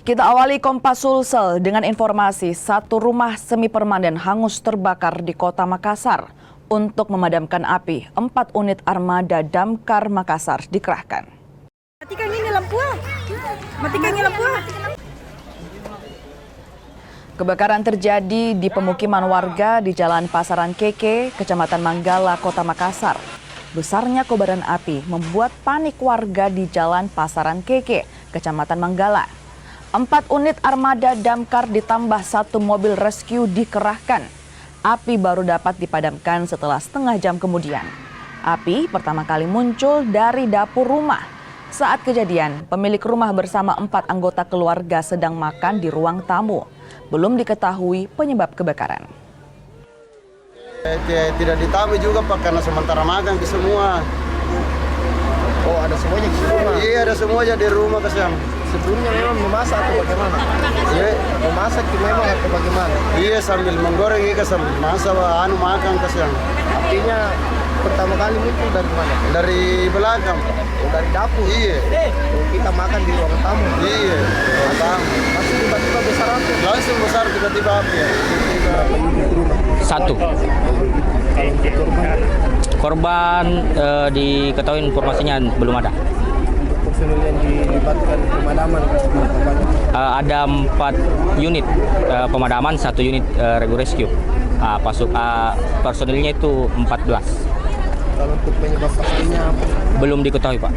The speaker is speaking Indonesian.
Kita awali Kompas Sulsel dengan informasi satu rumah semi permanen hangus terbakar di kota Makassar. Untuk memadamkan api, 4 unit armada damkar Makassar dikerahkan. Matikan ini lampu. Matikan ini lampu. Kebakaran terjadi di pemukiman warga di Jalan Pasaran Keke, Kecamatan Manggala, Kota Makassar. Besarnya kobaran api membuat panik warga di Jalan Pasaran Keke, Kecamatan Manggala. 4 unit armada damkar ditambah 1 mobil rescue dikerahkan. Api baru dapat dipadamkan setelah setengah jam kemudian. Api pertama kali muncul dari dapur rumah. Saat kejadian, pemilik rumah bersama 4 anggota keluarga sedang makan di ruang tamu. Belum diketahui penyebab kebakaran. Tidak ditahu juga Pak, karena sementara makan ke semua. Oh, ada semuanya di rumah? Iya, ada semuanya di rumah Kasam. Sebelumnya memang memasak atau bagaimana? Iya. Memasak memang atau bagaimana? Iya, sambil menggoreng ikan sambil masak makan Kasam. Apinya pertama kali muncul dari mana? Dari belakang. Oh, dari dapur? Iya. Oh, kita makan di ruang tamu? Iya. Tamu. Masih tiba-tiba besar api? Langsung besar tiba-tiba api ya. 1. Korban diketahui informasinya belum ada. Personil yang dilibatkan pemadaman? Ada 4 unit pemadaman, 1 unit rescue. Personilnya itu 14. Kalau untuk penyebab pastinya apa? Belum diketahui, Pak.